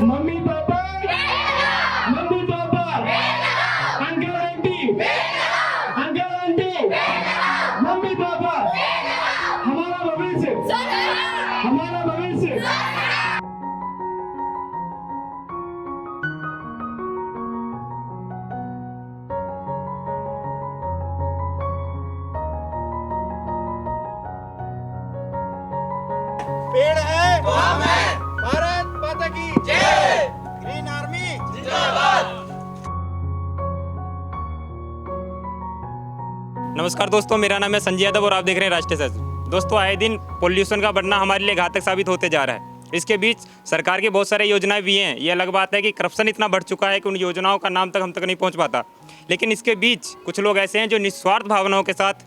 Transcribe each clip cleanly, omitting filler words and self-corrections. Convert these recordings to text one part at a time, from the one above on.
Mummy papa, mummy papa, uncle aunty, uncle aunty, mummy papa, हमारा भविष्य, हमारा भविष्य। पेड़ है तो हम हैं। भारत माता की जय। ग्रीन आर्मी जिंदाबाद। नमस्कार दोस्तों, मेरा नाम है संजय यादव और आप देख रहे हैं राष्ट्रीय सच। दोस्तों, आए दिन पोल्यूशन का बढ़ना हमारे लिए घातक साबित होते जा रहा है। इसके बीच सरकार की बहुत सारी योजनाएं भी हैं। ये अलग बात है कि करप्शन इतना बढ़ चुका है कि उन योजनाओं का नाम तक हम तक नहीं पहुंच पाता। लेकिन इसके बीच कुछ लोग ऐसे हैं जो निस्वार्थ भावनाओं के साथ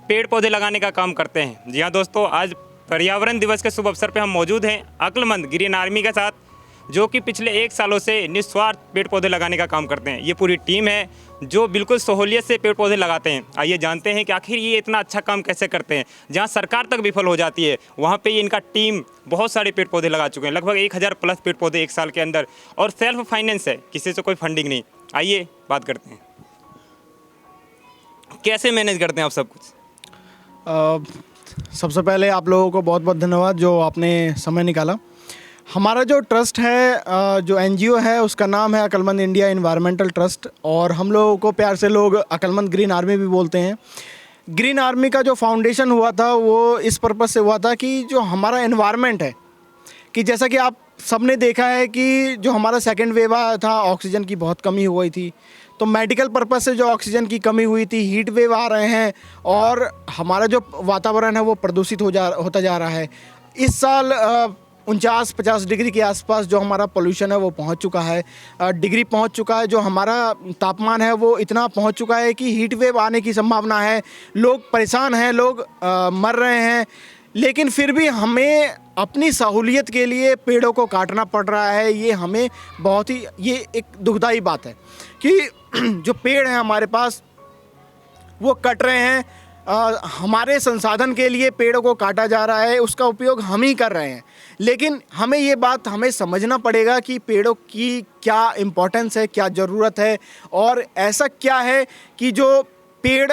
पेड़ पौधे लगाने का काम करते हैं। जी हाँ दोस्तों, आज पर्यावरण दिवस के शुभ अवसर पर हम मौजूद हैं अक्लमंद ग्रीन आर्मी के साथ, जो कि पिछले 1 सालों से निस्वार्थ पेड़ पौधे लगाने का काम करते हैं। ये पूरी टीम है जो बिल्कुल सहूलियत से पेड़ पौधे लगाते हैं। आइए जानते हैं कि आखिर ये इतना अच्छा काम कैसे करते हैं। जहां सरकार तक विफल हो जाती है, वहां पे ये इनका टीम बहुत सारे पेड़ पौधे लगा चुके हैं, लगभग 1000 प्लस पेड़ पौधे 1 साल के अंदर, और सेल्फ फाइनेंस है, किसी से कोई फंडिंग नहीं। आइए बात करते हैं, कैसे मैनेज करते हैं आप सब कुछ। सबसे पहले आप लोगों को बहुत बहुत धन्यवाद जो आपने समय निकाला। हमारा जो ट्रस्ट है, जो एनजीओ है, उसका नाम है अक्लमंद इंडिया एनवायरमेंटल ट्रस्ट, और हम लोगों को प्यार से लोग अक्लमंद ग्रीन आर्मी भी बोलते हैं। ग्रीन आर्मी का जो फाउंडेशन हुआ था वो इस पर्पज़ से हुआ था कि जो हमारा एनवायरनमेंट है, कि जैसा कि आप सबने देखा है कि जो हमारा सेकेंड वेव आया था, ऑक्सीजन की बहुत कमी हो गई थी, तो मेडिकल पर्पज़ से जो ऑक्सीजन की कमी हुई थी, हीट वेव आ रहे हैं और हमारा जो वातावरण है वो प्रदूषित होता जा रहा है। इस साल 49-50 डिग्री के आसपास जो हमारा पोल्यूशन है वो पहुंच चुका है, डिग्री पहुंच चुका है। जो हमारा तापमान है वो इतना पहुंच चुका है कि हीट वेव आने की संभावना है। लोग परेशान हैं, लोग मर रहे हैं, लेकिन फिर भी हमें अपनी सहूलियत के लिए पेड़ों को काटना पड़ रहा है। ये हमें बहुत ही, ये एक दुखदाई बात है कि जो पेड़ हैं हमारे पास वो कट रहे हैं। हमारे संसाधन के लिए पेड़ों को काटा जा रहा है, उसका उपयोग हम ही कर रहे हैं। लेकिन हमें ये बात हमें समझना पड़ेगा कि पेड़ों की क्या इम्पोर्टेंस है, क्या ज़रूरत है, और ऐसा क्या है कि जो पेड़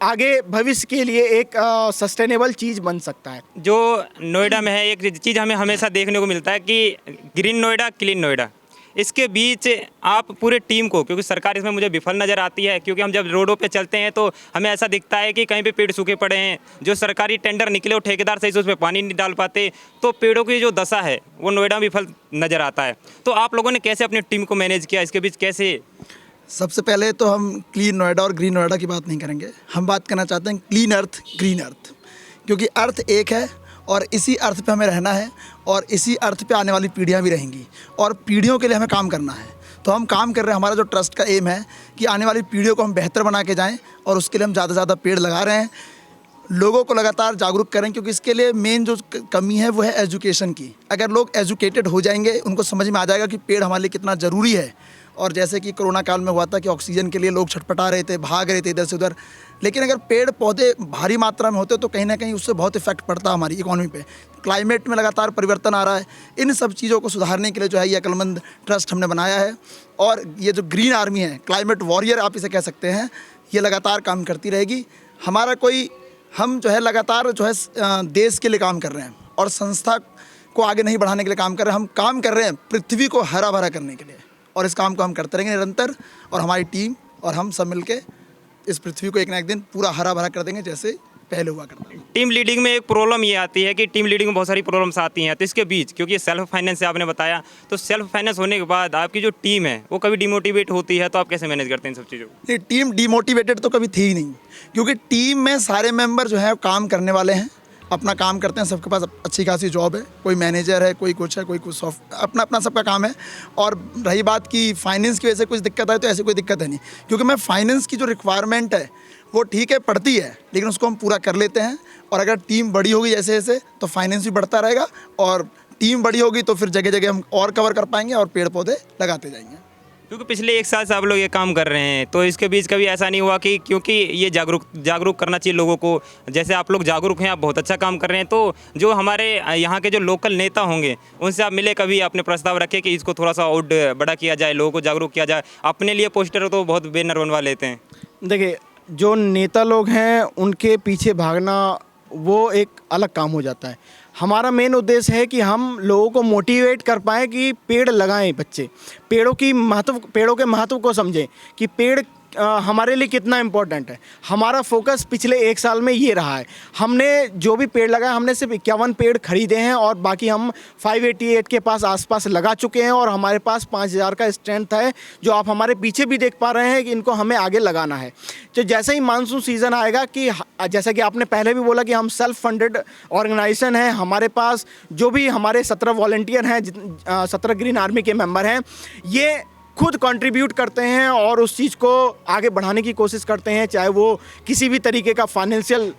आगे भविष्य के लिए एक सस्टेनेबल चीज़ बन सकता है। जो नोएडा में है, एक चीज़ हमें हमेशा देखने को मिलता है कि ग्रीन नोएडा, क्लीन नोएडा। इसके बीच आप पूरे टीम को, क्योंकि सरकार इसमें मुझे विफल नज़र आती है, क्योंकि हम जब रोडों पे चलते हैं तो हमें ऐसा दिखता है कि कहीं पे पेड़ सूखे पड़े हैं। जो सरकारी टेंडर निकले, वो ठेकेदार सही से उस पर पानी नहीं डाल पाते, तो पेड़ों की जो दशा है वो नोएडा में विफल नज़र आता है। तो आप लोगों ने कैसे अपनी टीम को मैनेज किया, इसके बीच कैसे? सबसे पहले तो हम क्लीन नोएडा और ग्रीन नोएडा की बात नहीं करेंगे, हम बात करना चाहते हैं क्लीन अर्थ, ग्रीन अर्थ, क्योंकि अर्थ एक है और इसी अर्थ पे हमें रहना है और इसी अर्थ पे आने वाली पीढ़ियाँ भी रहेंगी और पीढ़ियों के लिए हमें काम करना है। तो हम काम कर रहे हैं। हमारा जो ट्रस्ट का एम है कि आने वाली पीढ़ियों को हम बेहतर बना के जाएँ, और उसके लिए हम ज़्यादा से ज़्यादा पेड़ लगा रहे हैं, लोगों को लगातार जागरूक करें, क्योंकि इसके लिए मेन जो कमी है वो है एजुकेशन की। अगर लोग एजुकेटेड हो जाएंगे, उनको समझ में आ जाएगा कि पेड़ हमारे लिए कितना ज़रूरी है। और जैसे कि कोरोना काल में हुआ था कि ऑक्सीजन के लिए लोग छटपटा रहे थे, भाग रहे थे इधर से उधर, लेकिन अगर पेड़ पौधे भारी मात्रा में होते तो कहीं ना कहीं उससे बहुत इफेक्ट पड़ता हमारी इकोनॉमी पे। क्लाइमेट में लगातार परिवर्तन आ रहा है, इन सब चीज़ों को सुधारने के लिए जो है ये अक्लमंद ट्रस्ट हमने बनाया है। और ये जो ग्रीन आर्मी है, क्लाइमेट वॉरियर आप इसे कह सकते हैं, ये लगातार काम करती रहेगी। हमारा कोई, हम जो है लगातार जो है देश के लिए काम कर रहे हैं और संस्था को आगे नहीं बढ़ाने के लिए काम कर रहे हैं। हम काम कर रहे हैं पृथ्वी को हरा भरा करने के लिए, और इस काम को हम करते रहेंगे निरंतर। और हमारी टीम और हम सब मिलके इस पृथ्वी को एक ना एक दिन पूरा हरा भरा कर देंगे, जैसे पहले हुआ करता है। टीम लीडिंग में एक प्रॉब्लम ये आती है कि टीम लीडिंग में बहुत सारी प्रॉब्लम्स आती हैं। तो इसके बीच, क्योंकि सेल्फ फाइनेंस से आपने बताया, तो सेल्फ फाइनेंस होने के बाद आपकी जो टीम है वो कभी डिमोटिवेट होती है, तो आप कैसे मैनेज करते हैं इन सब चीज़ों को? ये टीम डिमोटिवेटेड तो कभी थी ही नहीं, क्योंकि टीम में सारे मेंबर जो है काम करने वाले हैं, अपना काम करते हैं, सबके पास अच्छी खासी जॉब है, कोई मैनेजर है, कोई कुछ है, कोई कुछ सॉफ्ट, अपना अपना सबका काम है। और रही बात कि फाइनेंस की वजह से कुछ दिक्कत आए, तो ऐसी कोई दिक्कत है नहीं, क्योंकि मैं फाइनेंस की जो रिक्वायरमेंट है वो ठीक है पड़ती है, लेकिन उसको हम पूरा कर लेते हैं। और अगर टीम बड़ी होगी जैसे जैसे, तो फाइनेंस भी बढ़ता रहेगा, और टीम बड़ी होगी तो फिर जगह जगह हम और कवर कर पाएंगे और पेड़ पौधे लगाते जाएंगे। क्योंकि पिछले 1 साल से आप लोग ये काम कर रहे हैं, तो इसके बीच कभी ऐसा नहीं हुआ कि क्योंकि ये जागरूक करना चाहिए लोगों को, जैसे आप लोग जागरूक हैं, आप बहुत अच्छा काम कर रहे हैं, तो जो हमारे यहाँ के जो लोकल नेता होंगे उनसे आप मिले, कभी आपने प्रस्ताव रखे कि इसको थोड़ा सा और बड़ा किया जाए, लोगों को जागरूक किया जाए? अपने लिए पोस्टर तो बहुत बैनर बनवा लेते हैं। देखिए, जो नेता लोग हैं उनके पीछे भागना वो एक अलग काम हो जाता है। हमारा मेन उद्देश्य है कि हम लोगों को मोटिवेट कर पाएँ कि पेड़ लगाएं, बच्चे पेड़ों के महत्व को समझें कि पेड़ हमारे लिए कितना इम्पोर्टेंट है। हमारा फोकस पिछले 1 साल में ये रहा है, हमने जो भी पेड़ लगाए, हमने सिर्फ 51 पेड़ खरीदे हैं और बाकी हम 588 के पास आसपास लगा चुके हैं और हमारे पास 5000 का स्ट्रेंथ है, जो आप हमारे पीछे भी देख पा रहे हैं कि इनको हमें आगे लगाना है। तो जैसे ही मानसून सीज़न आएगा, कि जैसा कि आपने पहले भी बोला कि हम सेल्फ फंडेड ऑर्गेनाइजेशन है, हमारे पास जो भी हमारे 17 वॉलंटियर हैं, 17 ग्रीन आर्मी के मेंबर हैं, ये खुद कंट्रीब्यूट करते हैं और उस चीज़ को आगे बढ़ाने की कोशिश करते हैं, चाहे वो किसी भी तरीके का फाइनेंशियल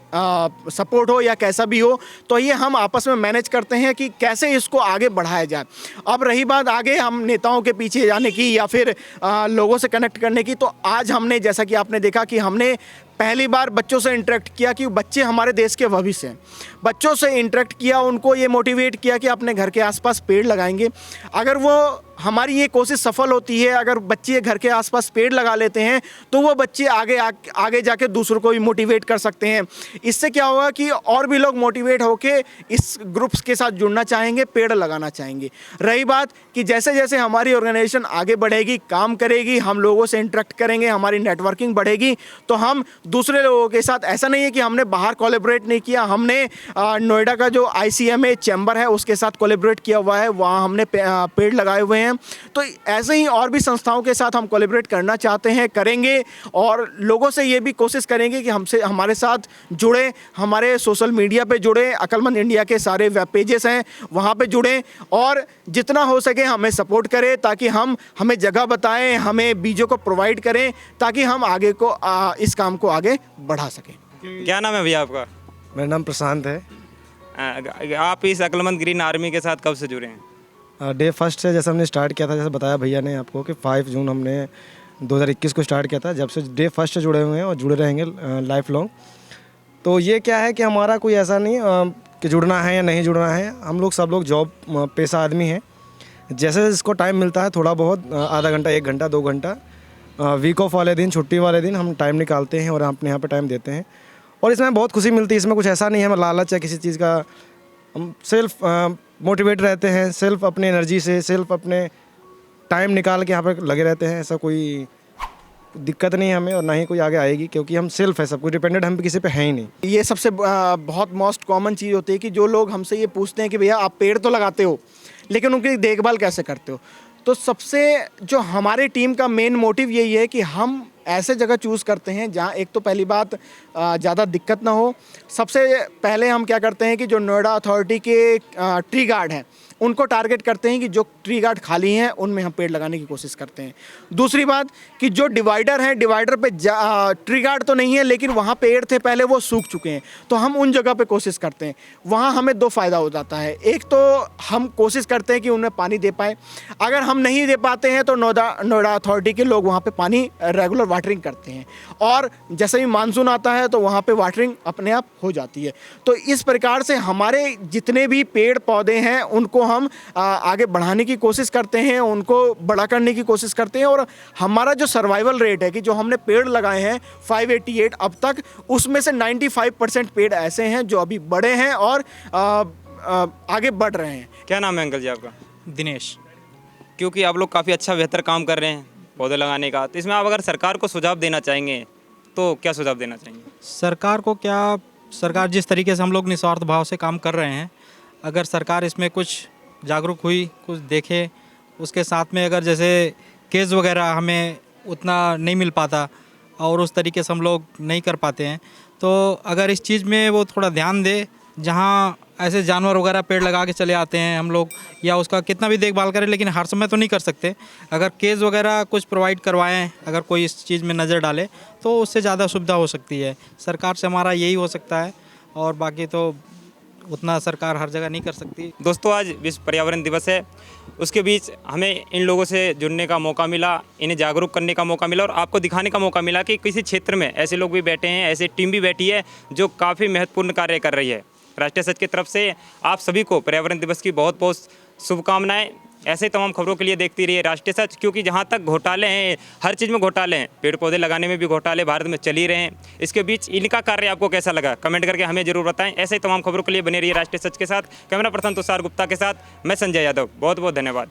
सपोर्ट हो या कैसा भी हो। तो ये हम आपस में मैनेज करते हैं कि कैसे इसको आगे बढ़ाया जाए। अब रही बात आगे हम नेताओं के पीछे जाने की या फिर लोगों से कनेक्ट करने की, तो आज हमने, जैसा कि आपने देखा कि हमने पहली बार बच्चों से इंटरेक्ट किया कि बच्चे हमारे देश के भविष्य हैं। बच्चों से इंटरेक्ट किया, उनको ये मोटिवेट किया कि अपने घर के आसपास पेड़ लगाएंगे। अगर वो हमारी ये कोशिश सफल होती है, अगर बच्चे घर के आसपास पेड़ लगा लेते हैं, तो वो बच्चे आगे जाके दूसरों को भी मोटिवेट कर सकते हैं। इससे क्या होगा कि और भी लोग मोटिवेट होके इस ग्रुप्स के साथ जुड़ना चाहेंगे, पेड़ लगाना चाहेंगे। रही बात कि जैसे जैसे हमारी ऑर्गेनाइजेशन आगे बढ़ेगी, काम करेगी, हम लोगों से इंटरेक्ट करेंगे, हमारी नेटवर्किंग बढ़ेगी, तो हम दूसरे लोगों के साथ, ऐसा नहीं है कि हमने बाहर कोलैबोरेट नहीं किया, हमने नोएडा का जो ICMA चैम्बर है उसके साथ कोलैबोरेट किया हुआ है, वहाँ हमने पेड़ लगाए हुए हैं। तो ऐसे ही और भी संस्थाओं के साथ हम कोलैबोरेट करना चाहते हैं, करेंगे, और लोगों से ये भी कोशिश करेंगे कि हमारे साथ जुड़े, हमारे सोशल मीडिया पे जुड़े, अक्लमंद इंडिया के सारे वेब पेजेस हैं वहाँ पे जुड़ें और जितना हो सके हमें सपोर्ट करें, ताकि हमें जगह बताएं, हमें बीजों को प्रोवाइड करें, ताकि हम आगे को इस काम को आगे बढ़ा सकें। क्या नाम है भैया आपका? मेरा नाम प्रशांत है। आप इस अक्लमंद ग्रीन आर्मी के साथ कब से जुड़े हैं? डे फर्स्ट से जैसे हमने स्टार्ट किया था, जैसे बताया भैया ने आपको कि 5 जून हमने 2021 को स्टार्ट किया था। जब से डे फर्स्ट से जुड़े हुए हैं और जुड़े रहेंगे लाइफ लॉन्ग। तो ये क्या है कि हमारा कोई ऐसा नहीं कि जुड़ना है या नहीं जुड़ना है, हम लोग सब लोग जॉब पेशा आदमी हैं। जैसे इसको टाइम मिलता है, थोड़ा बहुत आधा घंटा, 1 घंटा, 2 घंटा, वीक ऑफ वाले दिन, छुट्टी वाले दिन हम टाइम निकालते हैं और अपने यहाँ पे टाइम देते हैं और इसमें बहुत खुशी मिलती है। इसमें कुछ ऐसा नहीं है लालच है किसी चीज़ का, हम सेल्फ मोटिवेट रहते हैं, सेल्फ अपनी एनर्जी से, सेल्फ अपने टाइम निकाल के यहाँ पर लगे रहते हैं। ऐसा कोई दिक्कत नहीं है हमें और ना ही कोई आगे आएगी, क्योंकि हम सेल्फ है, सब कुछ डिपेंडेंट हम किसी पे है ही नहीं। ये सबसे बहुत मोस्ट कॉमन चीज़ होती है कि जो लोग हमसे ये पूछते हैं कि भैया आप पेड़ तो लगाते हो लेकिन उनकी देखभाल कैसे करते हो। तो सबसे जो हमारे टीम का मेन मोटिव यही है कि हम ऐसे जगह चूज़ करते हैं जहाँ एक तो पहली बात ज़्यादा दिक्कत ना हो। सबसे पहले हम क्या करते हैं कि जो नोएडा अथॉरिटी के ट्री गार्ड हैं उनको टारगेट करते हैं कि जो ट्री गार्ड खाली हैं उनमें हम पेड़ लगाने की कोशिश करते हैं। दूसरी बात कि जो डिवाइडर हैं, डिवाइडर पे ट्री गार्ड तो नहीं है लेकिन वहाँ पेड़ थे पहले, वो सूख चुके हैं, तो हम उन जगह पे कोशिश करते हैं। वहाँ हमें 2 फ़ायदा हो जाता है। एक तो हम कोशिश करते हैं कि उनमें पानी दे पाए, अगर हम नहीं दे पाते हैं तो नोएडा अथॉरिटी के लोग वहाँ पर पानी रेगुलर वाटरिंग करते हैं और जैसे ही मानसून आता है तो वहाँ पर वाटरिंग अपने आप हो जाती है। तो इस प्रकार से हमारे जितने भी पेड़ पौधे हैं उनको हम आगे बढ़ाने की कोशिश करते हैं, उनको बड़ा करने की कोशिश करते हैं और हमारा जो सर्वाइवल रेट है कि जो हमने पेड़ लगाए हैं 588 अब तक, उसमें से 95% पेड़ ऐसे हैं जो अभी बड़े हैं और आगे बढ़ रहे हैं। क्या नाम है अंकल जी आपका? दिनेश। क्योंकि आप लोग काफ़ी अच्छा बेहतर काम कर रहे हैं पौधे लगाने का, तो इसमें आप अगर सरकार को सुझाव देना चाहेंगे तो क्या सुझाव देना चाहेंगे? सरकार को क्या, सरकार जिस तरीके से हम लोग निस्वार्थ भाव से काम कर रहे हैं, अगर सरकार इसमें कुछ जागरूक हुई, कुछ देखे, उसके साथ में अगर जैसे केस वगैरह हमें उतना नहीं मिल पाता और उस तरीके से हम लोग नहीं कर पाते हैं, तो अगर इस चीज़ में वो थोड़ा ध्यान दे, जहाँ ऐसे जानवर वगैरह पेड़ लगा के चले आते हैं हम लोग, या उसका कितना भी देखभाल करें लेकिन हर समय तो नहीं कर सकते, अगर केस वगैरह कुछ प्रोवाइड करवाएं, अगर कोई इस चीज़ में नज़र डाले तो उससे ज़्यादा सुविधा हो सकती है। सरकार से हमारा यही हो सकता है और बाकी तो उतना सरकार हर जगह नहीं कर सकती। दोस्तों, आज विश्व पर्यावरण दिवस है, उसके बीच हमें इन लोगों से जुड़ने का मौका मिला, इन्हें जागरूक करने का मौका मिला और आपको दिखाने का मौका मिला कि किसी क्षेत्र में ऐसे लोग भी बैठे हैं, ऐसी टीम भी बैठी है जो काफ़ी महत्वपूर्ण कार्य कर रही है। राष्ट्रीय सच की तरफ से आप सभी को पर्यावरण दिवस की बहुत बहुत शुभकामनाएं। ऐसे तमाम खबरों के लिए देखती रहिए राष्ट्रीय सच, क्योंकि जहां तक घोटाले हैं, हर चीज़ में घोटाले हैं, पेड़ पौधे लगाने में भी घोटाले भारत में चल ही रहे हैं। इसके बीच इनका कार्य आपको कैसा लगा, कमेंट करके हमें जरूर बताएं। ऐसे ही तमाम खबरों के लिए बने रहिए राष्ट्रीय सच के साथ। कैमरा पर्सन तुषार गुप्ता के साथ मैं संजय यादव, बहुत बहुत धन्यवाद।